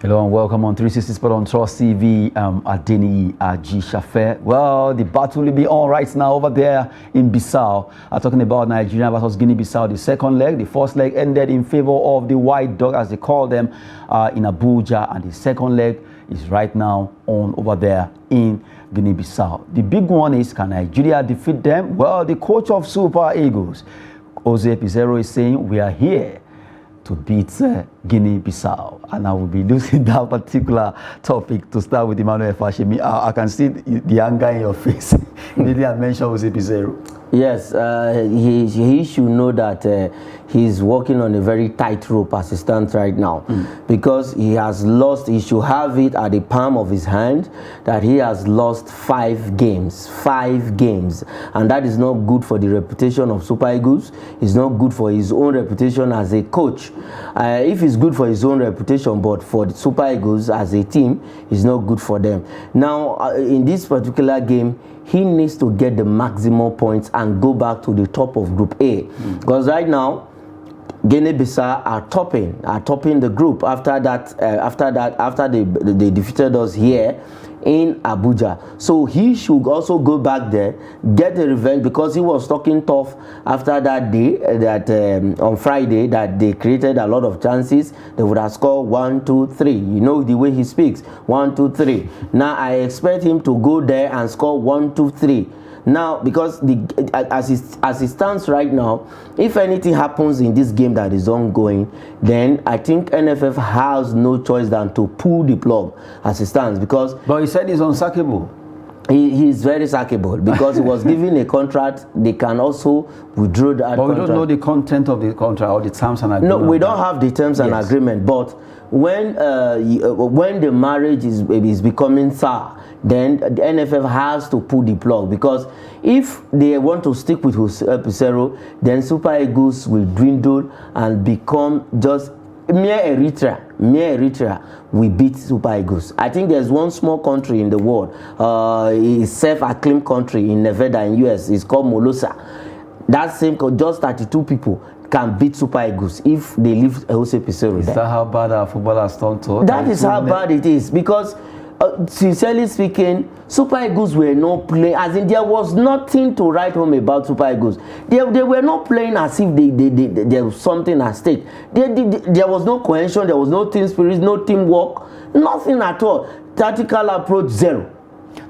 Hello and welcome on 360 Sport on Trust TV. Adeni Aji Shafe. Well, the battle will be on right now over there in Bissau. Talking about Nigeria versus Guinea-Bissau. The second leg, the first leg ended in favor of the White Dog, as they call them, in Abuja, and the second leg is right now on over there in Guinea-Bissau. The big one is, can Nigeria defeat them? Well, the coach of Super Eagles, Jose Pizarro, is saying we are here to beat Guinea-Bissau, and I will be using that particular topic to start with Emmanuel Fashemi. I can see the anger in your face. Maybe I mentioned Jose Pizarro. Yes, he should know that he's walking on a very tight rope as he stands right now, because he has lost. He should have it at the palm of his hand that he has lost 5 games, and that is not good for the reputation of Super Eagles. It's not good for his own reputation as a coach. If it's good for his own reputation, but for the Super Eagles as a team, it's not good for them. Now, in this particular game, he needs to get the maximum points and go back to the top of Group A, because right now Guinea-Bissau are topping the group after they defeated us here in Abuja. So he should also go back there, get the revenge, because he was talking tough after that day, on Friday, that they created a lot of chances. They would have scored 1, 2, 3. You know the way he speaks, 1, 2, 3. Now I expect him to go there and score 1, 2, 3. Now, because as it stands right now, if anything happens in this game that is ongoing, then I think NFF has no choice than to pull the plug as it stands. Because But he said he's unsackable. He's very sackable, because he was given a contract. They can also withdraw that But we contract. don't know the content of the contract or the terms and agreement. No, we don't have the terms and agreement. But when the marriage is becoming sour, then the NFF has to pull the plug, because if they want to stick with Pizarro, then Super Eagles will dwindle and become just mere Eritrea. We beat Super Eagles. I think there's one small country in the world, a self-acclaimed country in Nevada in US. It's called Molosa. That same, just 32 people can beat Super Eagles if they leave Jose Pizarro. Is that how bad our footballers turned to? That is how bad it is, because sincerely speaking, Super Eagles were not playing, as in there was nothing to write home about Super Eagles. They were not playing as if there was something at stake. There was no cohesion, there was no team spirit, no teamwork, nothing at all. Tactical approach, zero.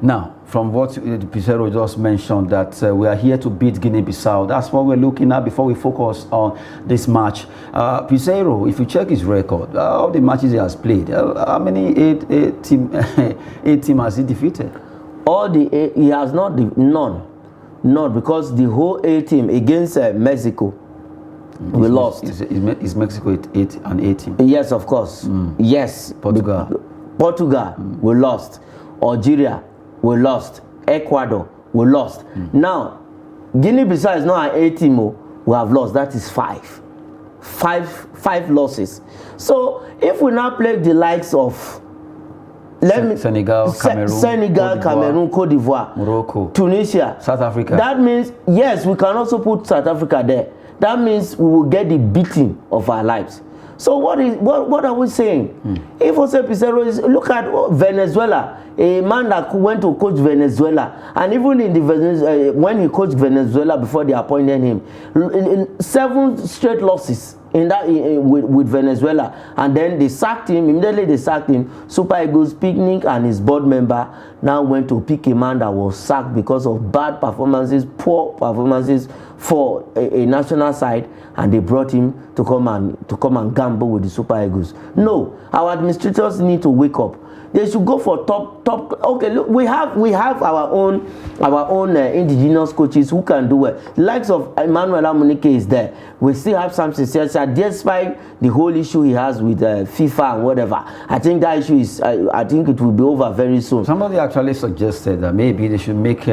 Now, from what Pizarro just mentioned, that we are here to beat Guinea-Bissau. That's what we're looking at before we focus on this match. Pizarro, if you check his record, all the matches he has played, how many eight team has he defeated? He has not, none, because the whole A team against Mexico, we lost. Is Mexico an A team? Yes, of course. Yes. Portugal, we lost. Algeria, we lost. Ecuador, we lost. Now, Guinea-Bissau is not an A team. We have lost. That is 5. Five losses. So if we now play the likes of Senegal, Cameroon, Cote d'Ivoire, Morocco, Tunisia, South Africa, that means, yes, we can also put South Africa there. That means we will get the beating of our lives. So what are we saying? If Jose Pizarro is, look at Venezuela, a man that went to coach Venezuela, and even in the when he coached Venezuela before they appointed him, 7 straight losses with Venezuela, and then they sacked him. Immediately they sacked him. Super Eagles Picnic and his board member now went to pick a man that was sacked because of bad performances, poor performances for a national side, and they brought him to come and gamble with the Super Eagles. No, our administrators need to wake up. They should go for top. Okay, look, we have our own indigenous coaches who can do it. The likes of Emmanuel Amunike is there. We still have some success, despite the whole issue he has with FIFA and whatever. I think that issue is. I think it will be over very soon. Somebody actually suggested that maybe they should make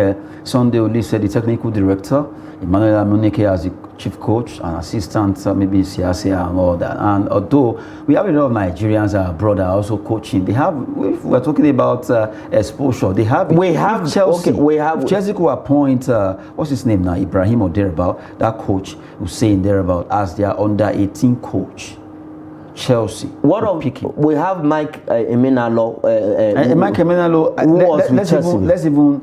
Sunday Olise the technical director, Emmanuel Amunike as the chief coach and assistant, maybe Siasia and all that. And although we have a lot of Nigerians abroad are also coaching, they have. If we're talking about exposure, they have. We have Chelsea. Okay, we have Chelsea could appoint what's his name now, Ibrahim or thereabout, that coach who's saying thereabout as their under 18 coach. Chelsea. What of we have Mike Emenalo? Mike Emenalo. Let's even.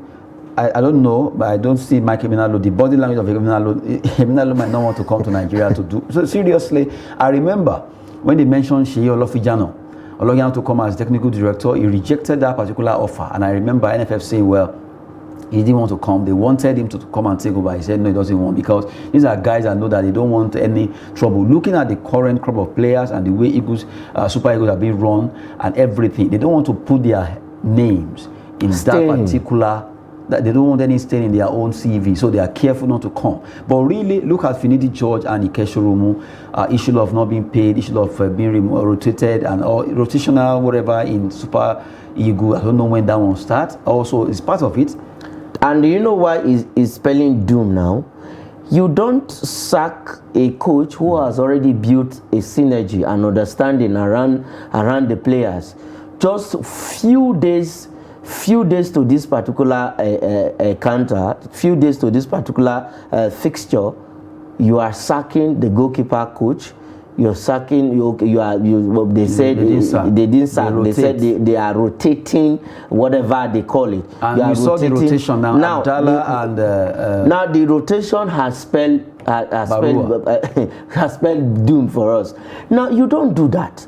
I don't know, but I don't see Mike Emenalo. The body language of Emenalo might not want to come to Nigeria to do. So seriously, I remember when they mentioned Sheyi Olofijano to come as technical director, he rejected that particular offer. And I remember NFF saying, well, he didn't want to come. They wanted him to come and take over. He said, no, he doesn't want, because these are guys that know that they don't want any trouble. Looking at the current crop of players and the way Super Eagles are being run and everything, they don't want to put their names in that particular, that they don't want any stain in their own CV, so they are careful not to come. But really, look at Finidi George and Ikeshurumu, issue of not being paid, issue of being rotated and all rotational, whatever in Super Eagles. I don't know when that one starts. Also, it's part of it. And you know why is spelling doom now? You don't sack a coach who has already built a synergy and understanding around the players. Just few days to this particular few days to this particular fixture, you are sacking the goalkeeper coach. You're sacking. They said they didn't sack. They said they are rotating, whatever they call it. And we saw the rotation now. Abdallah and now the rotation has spelled doom for us. Now you don't do that.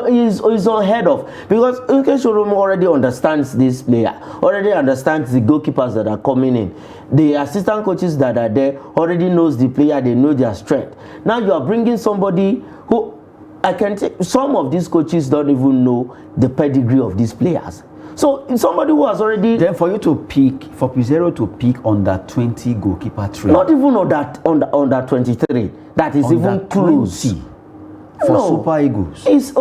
Is unheard of, because Ikeshurumu already understands this player, already understands the goalkeepers that are coming in. The assistant coaches that are there already knows the player, they know their strength. Now you are bringing somebody who, I can take, some of these coaches don't even know the pedigree of these players. So somebody who has already... Then for you to pick, for Pizarro to pick under 20 goalkeeper trade. Not even under 23. That is even close. For Super Eagles, it's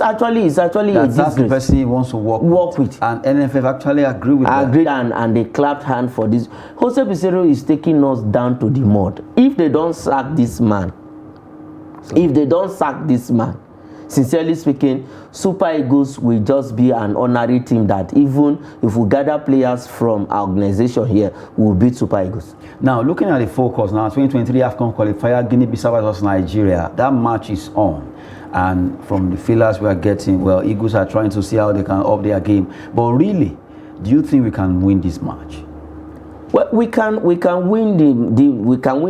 actually that's the person he wants to work with, and NFF actually agreed with that. Agreed, and they clapped hand for this. Jose Pizarro is taking us down to the mud. If they don't sack this man, sincerely speaking, Super Eagles will just be an honorary team that even if we gather players from our organization here, we will beat Super Eagles. Now, looking at the focus now, 2023 AFCON qualifier, Guinea-Bissau versus Nigeria, that match is on. And from the feelers we are getting, well, Eagles are trying to see how they can up their game. But really, do you think we can win this match? Well, we can win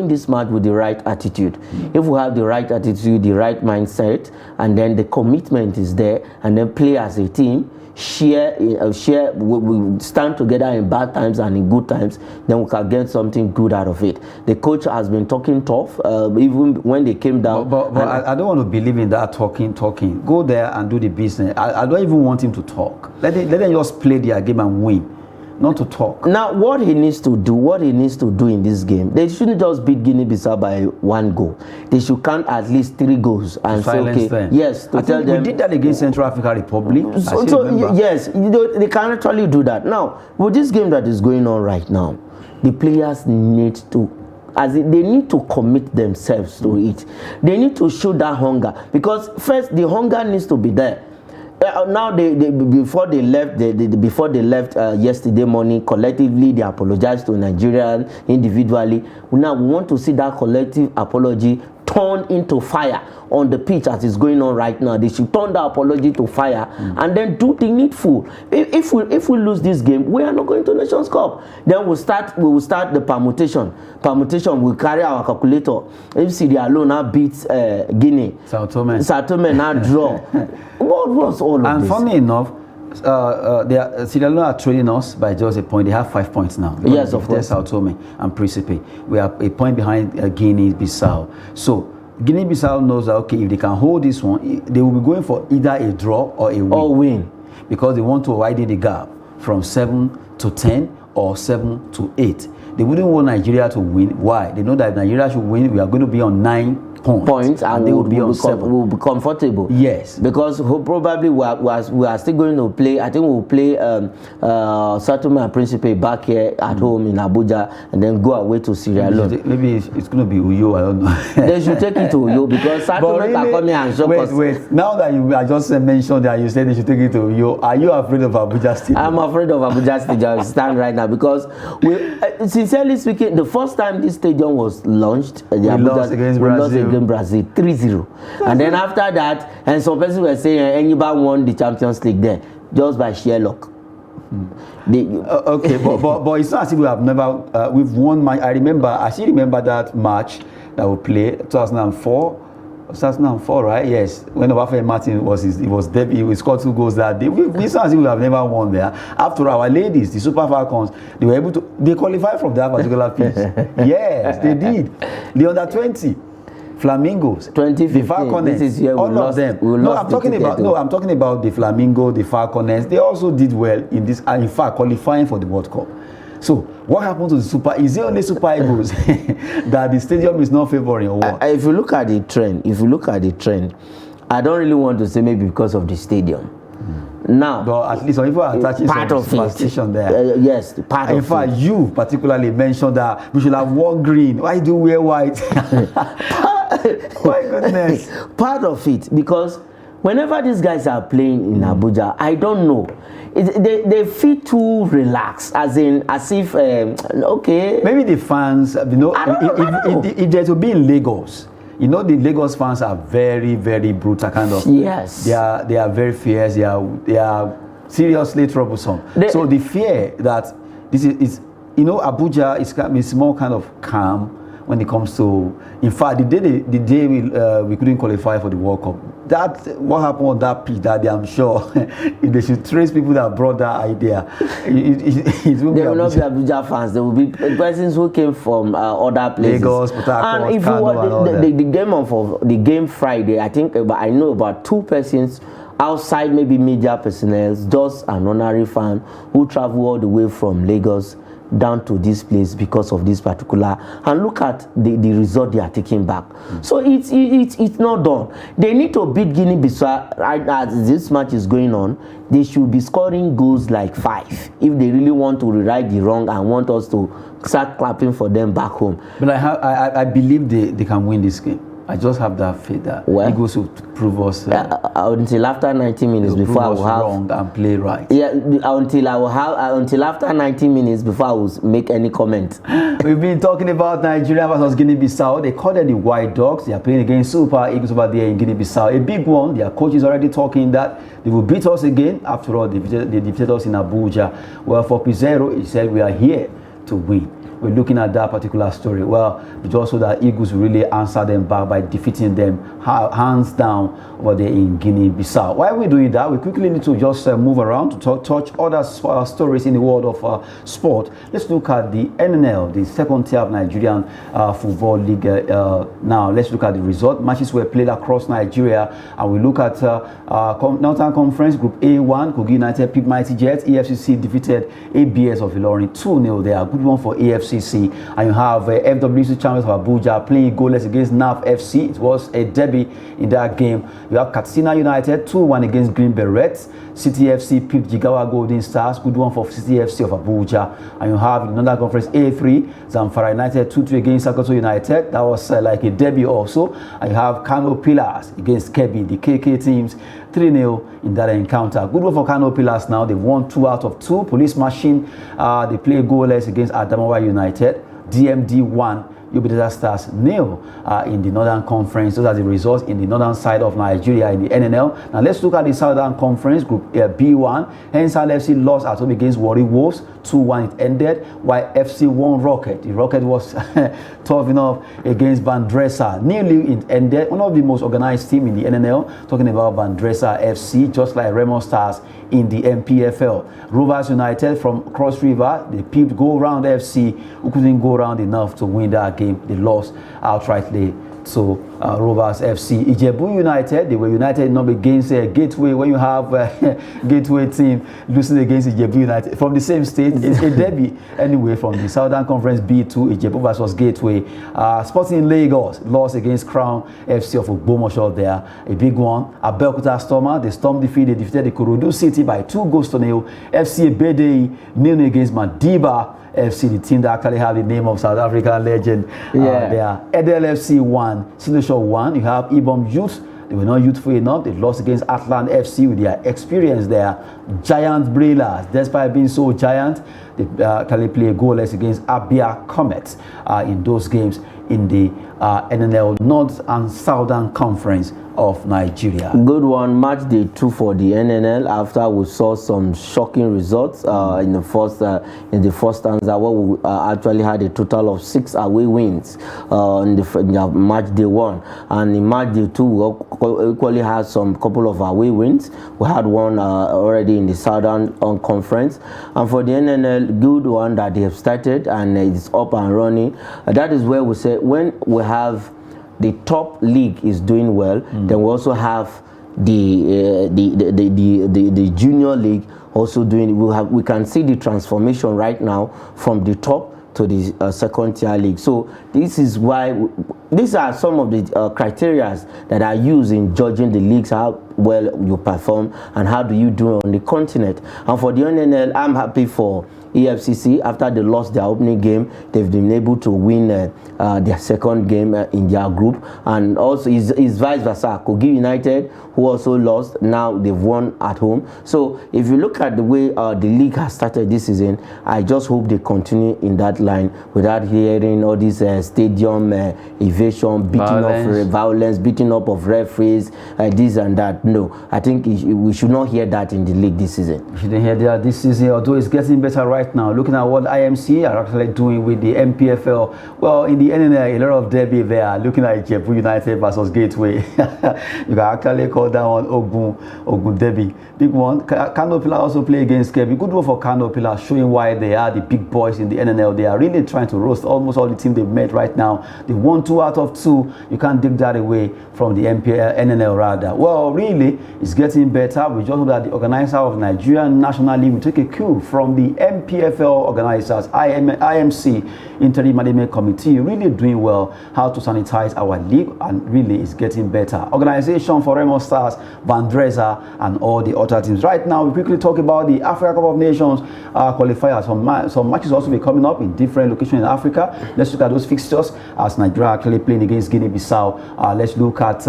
this match with the right attitude. If we have the right attitude, the right mindset, and then the commitment is there, and then play as a team, share, we stand together in bad times and in good times, then we can get something good out of it. The coach has been talking tough, even when they came down. But I don't want to believe in that talking. Go there and do the business. I don't even want him to talk. Let them just play their game and win. Not to talk. Now, what he needs to do in this game, they shouldn't just beat Guinea-Bissau by 1 goal. They should count at least 3 goals and say, okay, them. Yes, to tell them. We did that against Central African Republic. Yes, they can actually do that. Now, with this game that is going on right now, the players need to, they need to commit themselves to it. They need to show that hunger, because first the hunger needs to be there. Now before they left yesterday morning, collectively they apologized to Nigerians individually. Now we want to see that collective apology turn into fire on the pitch as it's going on right now. They should turn the apology to fire and then do the needful. If we lose this game, we are not going to Nations Cup. Then we will start the permutation. We'll carry our calculator. If Sierra Leone now beats Guinea, Sao Tome now draw. What was all of this? And funny enough, Sierra Leone are trailing us by just a point. They have 5 points now. Yes, of course. Sao Tome and Principe. We are a point behind Guinea-Bissau. So Guinea-Bissau knows that, okay, if they can hold this one, they will be going for either a draw or a win. Because they want to widen the gap from 7 to 10 or 7 to 8. They wouldn't want Nigeria to win. Why? They know that if Nigeria should win, we are going to be on 9 points and they will be on 7. We'll be comfortable. Yes. Because probably we are still going to play. I think we'll play Sao Tome and Principe back here at home in Abuja and then go away to Sierra Leone. Maybe it's going to be Uyo. I don't know. They should take it to Uyo, because Sao Tome can come here and show us. Wait. Now that I just mentioned that you said they should take it to Uyo, are you afraid of Abuja Stadium? I'm afraid of Abuja Stadium. I stand right now because sincerely speaking, the first time this stadium was launched, we lost against against Brazil 3-0. And then after that, and some persons were saying anybody won the Champions League there just by sheer luck. Okay, but it's not as if we have never we've won. I still remember that match that we played 2004, right? Yes, when Obafemi Martin was debut, we scored 2 goals that day. It's not as if we have never won there. After our ladies, the Super Falcons, they qualified from that particular pitch. Yes, they did. The under 20. Flamingos, 2015, the Falconets, all of them. I'm talking about the Flamingo, the Falconets. They also did well in this, in fact, qualifying for the World Cup. So, what happened to the Super? Is it only Super Eagles that the stadium is not favoring, or what? If you look at the trend, I don't really want to say maybe because of the stadium. Now, but at least some people are attaching some superstition there. Yes, part of it. In fact, you particularly mentioned that we should have worn green. Why do we wear white? My goodness. Part of it, because whenever these guys are playing in Abuja, I don't know. They feel too relaxed, as if okay. Maybe the fans, if they're to be in Lagos, the Lagos fans are very, very brutal kind of. Yes. They are very fierce. They are seriously troublesome. So the fear that this is Abuja is more kind of calm when it comes to. In fact, the day we couldn't qualify for the World Cup. What happened on that pitch that day, I'm sure if they should trace people that brought that idea, it will will not be Abuja fans. There will be persons who came from other places. Lagos, Port Harcourt, and if you watch the game Friday, I know about 2 persons outside, maybe media personnel, just an honorary fan who travel all the way from Lagos down to this place because of this particular, and look at the result they are taking back. So it's not done. They need to beat Guinea-Bissau right as this match is going on. They should be scoring goals like 5 if they really want to rewrite the wrong and want us to start clapping for them back home. But I believe they can win this game. I just have that faith that Eagles will prove us until after 90 minutes before I will have wrong and play right. Yeah, until after 90 minutes before I will make any comment. We've been talking about Nigeria versus Guinea-Bissau. They call them the White Dogs. They are playing against Super Eagles over there in Guinea-Bissau. A big one. Their coach is already talking that they will beat us again. After all, they defeated us in Abuja. Well, for Pizarro, he said we are here to win. We're looking at that particular story. Well, but also that Eagles will really answer them back by defeating them hands down over there in Guinea-Bissau. While we're doing that, we quickly need to just move around to touch other stories in the world of sport. Let's look at the NNL, the second tier of Nigerian Football League. Now, let's look at the result. Matches were played across Nigeria, and we look at Northern Conference Group A1. Kogi United beat Mighty Jets. AFCC defeated ABS of Ilorin 2-0 there. Good one for AFCC. And you have FWC champions of Abuja playing goalless against NAF FC. It was a derby in that game. You have Katsina United 2-1 against Green Berets. City FC picked Jigawa Golden Stars. Good one for City FC of Abuja. And you have another conference A3, Zamfara United 2-2 against Sokoto United. That was like a derby also. And you have Kano Pillars against Kebbi, the KK teams, 3-0 in that encounter. Good one for Kano Pillars now. They've won 2 out of 2. Police Machine, they play goalless against Adamawa United. DMD 1. Ubidata Stars 0 in the Northern Conference. Those are the results in the northern side of Nigeria in the NNL. Now let's look at the Southern Conference Group B1. Hensal FC lost at home against Warri Wolves 2-1. It ended, while FC won Rocket. The Rocket was tough enough against Bandresa. Nearly it ended. One of the most organized team in the NNL. Talking about Bandresa FC, just like Remo Stars in the MPFL. Rovers United from Cross River, they peeped Go Round FC, who couldn't go round enough to win that game. They lost outrightly to Rovers FC. Ijebu United, they were united not against Gateway. When you have Gateway team losing against Ijebu United from the same state, it's a derby anyway from the Southern Conference B2. Ijebu versus Gateway. Sporting Lagos lost against Crown FC of Ogbomoso there, a big one. Abeokuta Stormer, the Storm defeated the Ikorodu City by 2-0. FC Ebede 0 against Madiba FC, the team that actually have the name of South African legend. There. Edel FC 1, Sinosho 1. You have Ibom Youth. They were not youthful enough. They lost against Atlant FC with their experience there. Giant Brailers, despite being so giant, they actually play goalless against Abia Comets in those games. in the NNL North and Southern Conference of Nigeria. Good one. Match day 2 for the NNL after we saw some shocking results in the first stanza, where we actually had a total of 6 away wins in the match day 1, and in match day 2 we equally had some couple of away wins. We had one already in the Southern Conference, and for the NNL, good one that they have started and it's up and running. That is where we say when we have the top league is doing well, then we also have the junior league also doing. We can see the transformation right now from the top to the second tier league. So this is why these are some of the criteria that are used in judging the leagues, how well you perform and how do you do on the continent. And for the NNL, I'm happy for AFCC. After they lost their opening game, they've been able to win their second game in their group, and also is vice versa. Kogi United, who also lost, now they've won at home. So if you look at the way the league has started this season, I just hope they continue in that line without hearing all this stadium evasion, violence, beating up of referees, this and that. No, I think we should not hear that in the league this season. We shouldn't hear that this season, although it's getting better right now. Looking at what IMC are actually doing with the MPFL, well, in the NNL, a lot of derby there. Looking at Ijebu United versus Gateway, you can actually call that one Ogun Derby. Big one. Kano Pillar also play against Kebbi. Good one for Kano Pillar, showing why they are the big boys in the NNL. They are really trying to roast almost all the team they've met right now. They won 2 out of 2. You can't dig that away from the NNL rather. Well, really, it's getting better. We just hope that the organizer of Nigerian National League will take a cue from the MPFL organizers, IMC, Interim Management Committee, really doing well how to sanitize our league, and really is getting better. Organization for Remo Stars, Vandreza, and all the other teams. Right now, we quickly talk about the Africa Cup of Nations qualifiers. Some matches also be coming up in different locations in Africa. Let's look at those fixtures as Nigeria actually playing against Guinea-Bissau. Let's look at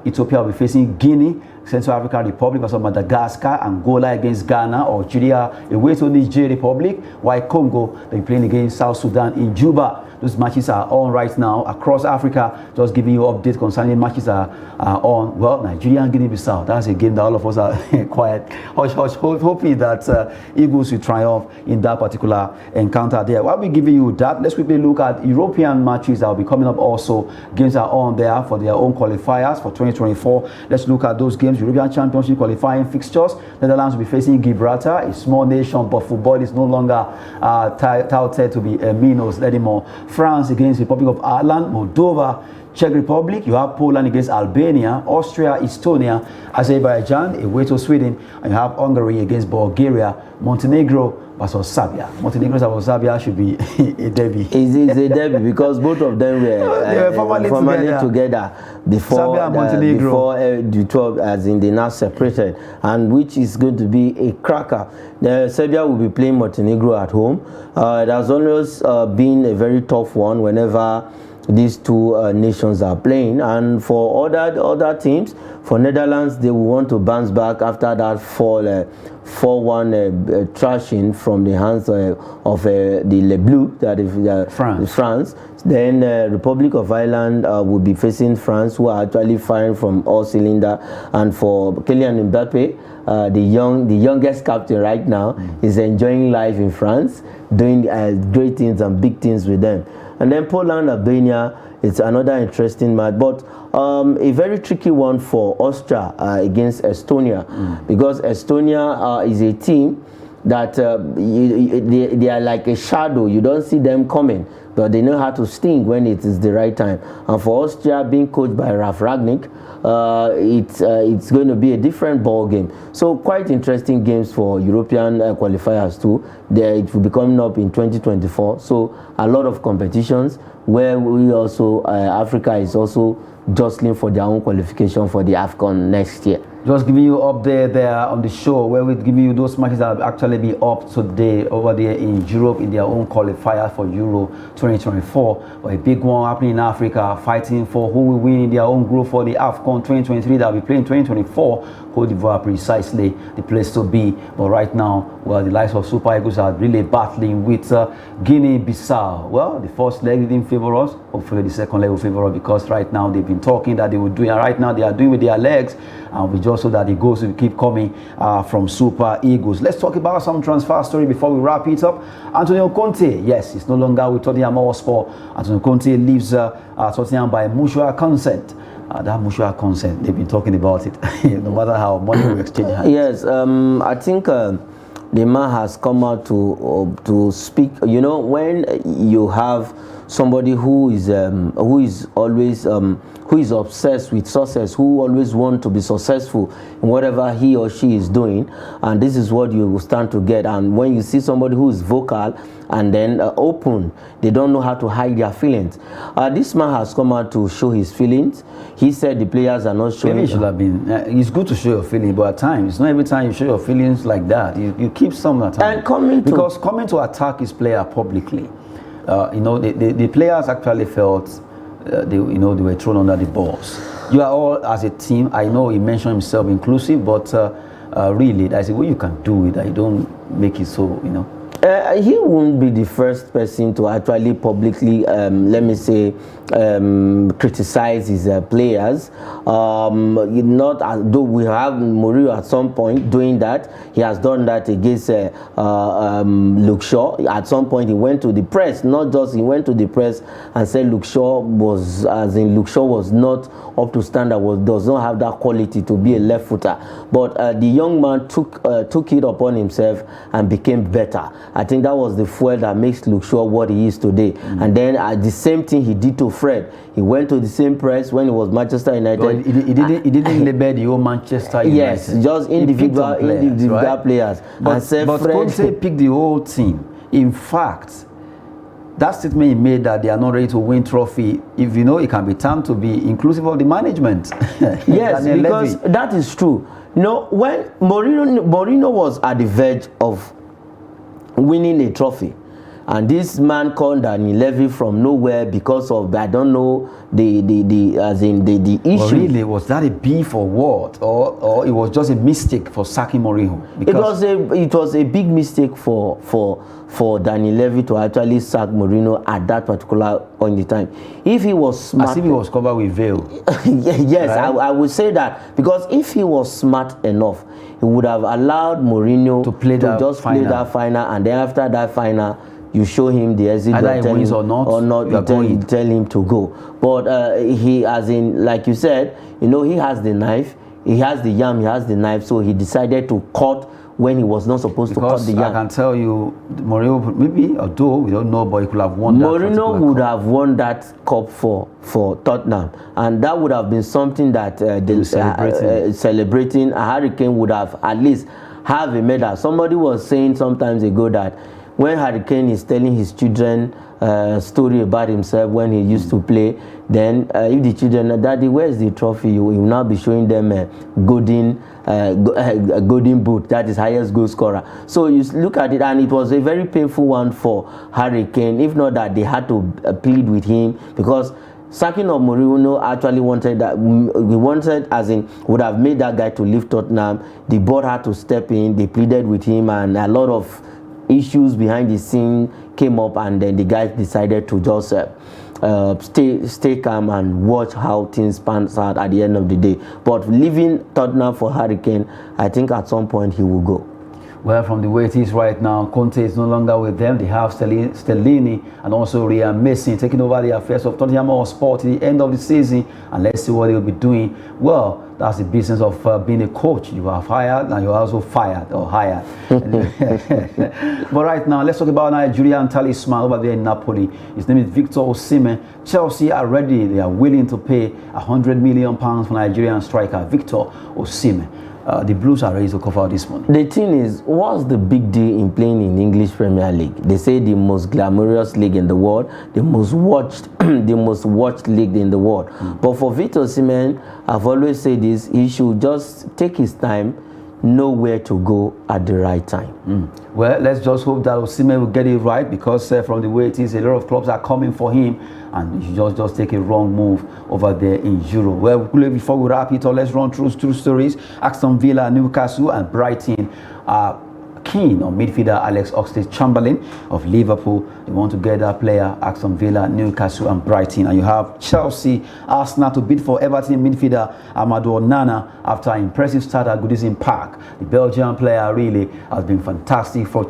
Ethiopia will be facing Guinea, Central African Republic versus Madagascar, Angola against Ghana, Algeria away to Niger Republic, while Congo they're playing against South Sudan in Juba. Those matches are on right now across Africa. Just giving you updates concerning matches are on. Well, Nigeria and Guinea-Bissau, that's a game that all of us are quiet, hoping that Eagles will triumph in that particular encounter there. While we're giving you that, let's quickly look at European matches that will be coming up also. Games are on there for their own qualifiers for 2024. Let's look at those games. European Championship qualifying fixtures. Netherlands will be facing Gibraltar, a small nation, but football is no longer touted to be minnows anymore. France against Republic of Ireland, Moldova, Czech Republic, you have Poland against Albania, Austria, Estonia, Azerbaijan away to Sweden, and you have Hungary against Bulgaria, Montenegro versus Serbia. Montenegro versus Serbia should be a derby. It's a derby because both of them were formerly together before Serbia and Montenegro. Before the 12, as in they now separated, and which is going to be a cracker. Serbia will be playing Montenegro at home. It has always been a very tough one whenever these two nations are playing, and for other teams, for Netherlands, they will want to bounce back after that 4-1 thrashing from the hands of the Le Bleu, that is France. Then Republic of Ireland will be facing France, who are actually firing from all cylinder. And for Kylian Mbappe, the youngest captain right now, is enjoying life in France, doing great things and big things with them. And then Poland, Albania, it's another interesting match, but a very tricky one for Austria against Estonia, because Estonia is a team that they are like a shadow. You don't see them coming, but they know how to sting when it is the right time. And for Austria, being coached by Ralf Rangnick, it's going to be a different ball game. So quite interesting games for European qualifiers too. It will be coming up in 2024. So a lot of competitions where we also Africa is also jostling for their own qualification for the AFCON next year. Just giving you update there on the show where we're giving you those matches that will actually be up today over there in Europe in their own qualifier for Euro 2024. But a big one happening in Africa, fighting for who will win in their own group for the AFCON 2023 that will be playing 2024. Cote d'Ivoire precisely the place to be. But right now, well, the likes of Super Eagles are really battling with Guinea-Bissau. Well, the first leg didn't favor us. Hopefully the second leg will favor us because right now they've been talking that they will do it. And right now they are doing with their legs. And we just hope that the goals will keep coming from Super Eagles. Let's talk about some transfer story before we wrap it up. Antonio Conte, yes, he's no longer with Tottenham Hotspur. Antonio Conte leaves Tottenham by mutual consent. That mutual consent, they've been talking about it, no matter how money we exchange hands. Yes, I think the man has come out to speak. You know, when you have somebody who is always who is obsessed with success, who always want to be successful in whatever he or she is doing, and this is what you will stand to get. And when you see somebody who is vocal and then open, they don't know how to hide their feelings. This man has come out to show his feelings. He said the players are not showing. Maybe it should have been. It's good to show your feelings, but at times, it's not every time you show your feelings like that. You keep some at times. And coming to attack his player publicly, you know, the players actually felt they were thrown under the bus. You are all as a team. I know he mentioned himself inclusive, but really, that's a way you can do it. I don't make it so, you know. He won't be the first person to actually publicly, let me say, criticize his players. Not as though we have Mourinho at some point doing that. He has done that against Luke Shaw. At some point, he went to the press. Not just he went to the press and said Luke Shaw was, as in Luke Shaw was not up to standard. Does not have that quality to be a left footer. But the young man took it upon himself and became better. I think that was the fuel that makes Luke Shaw what he is today. And then the same thing he did to Fred. He went to the same press when he was Manchester United. Well, he didn't label the whole Manchester United. Yes, just individual players. But Conte picked the whole team. In fact, that statement he made that they are not ready to win trophy, if you know, it can be termed to be inclusive of the management. Yes, because that is true. You know, when Mourinho was at the verge of winning a trophy, and this man called Daniel Levy from nowhere because of, I don't know, the issue. Well, really, was that a beef or what, or it was just a mistake for sacking Mourinho? It was a big mistake for Daniel Levy to actually sack Mourinho at that particular point in time. If he was smart, as if he was covered with veil. Yes, right? I would say that, because if he was smart enough, he would have allowed Mourinho to play that final, and then after that final, you show him the exit, either he wins or not, you tell him to go. But he, as in, like you said, you know, he has the knife, he has the yam, he has the knife, so he decided to cut when he was not supposed to cut the yam. I can tell you, Mourinho, maybe, although we don't know, but he could have won that. Mourinho would have won that cup for Tottenham, and that would have been something that celebrating. A Harry Kane would have at least have a medal. Somebody was saying sometimes ago that when Harry Kane is telling his children story about himself when he used to play, then if the children, Daddy, where's the trophy? You will now be showing them a golden boot, that is highest goal scorer. So you look at it, and it was a very painful one for Harry Kane. If not that, they had to plead with him, because sacking of Mourinho actually wanted that. We wanted, as in, would have made that guy to leave Tottenham. The board had to step in. They pleaded with him, and a lot of issues behind the scene came up, and then the guys decided to just stay calm and watch how things pans out at the end of the day. But leaving Tottenham for Harry Kane, I think at some point he will go. Well, from the way it is right now, Conte is no longer with them. They have Stellini and also Ryan Mason taking over the affairs of Tottenham Hotspur to the end of the season, and let's see what they'll be doing. Well, that's the business of being a coach. You are hired and you're also fired or hired. But right now, let's talk about Nigerian talisman over there in Napoli. His name is Victor Osimhen. Chelsea are ready. They are willing to pay £100 million for Nigerian striker Victor Osimhen. the Blues are ready to cover this money. The thing is, what's the big deal in playing in English Premier League? They say the most glamorous league in the world, the most watched, the most watched league in the world. But for Victor Osimhen, I've always said this: he should just take his time, know where to go at the right time. Well, let's just hope that Osimhen will get it right, because from the way it is, a lot of clubs are coming for him, and he should just take a wrong move over there in Europe. Well, before we wrap it up, let's run through two stories. Aston Villa, Newcastle, and Brighton are keen on midfielder Alex Oxlade-Chamberlain of Liverpool. They want to get that player. Aston Villa, Newcastle, and Brighton. And you have Chelsea, Arsenal to bid for Everton midfielder Amadou Onana after an impressive start at Goodison Park. The Belgian player really has been fantastic for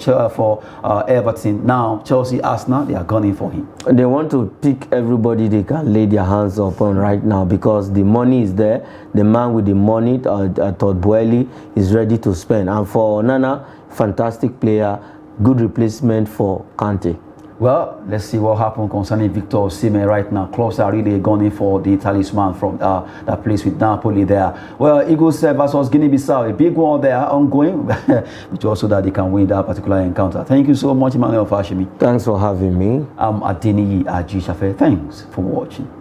Everton. Now Chelsea, Arsenal, they are gunning for him. They want to pick everybody they can lay their hands upon right now, because the money is there. The man with the money, Todd Boehly, is ready to spend. And for Onana, fantastic player, good replacement for Kante. Well, let's see what happens concerning Victor Osimhen right now. Clubs are really gunning for the talisman from that place with Napoli there. Well, Eagles versus Guinea-Bissau, a big one there ongoing, which also that they can win that particular encounter. Thank you so much, Emmanuel Fashimi. Thanks for having me. I'm Adeniyi Aji Shafe. Thanks for watching.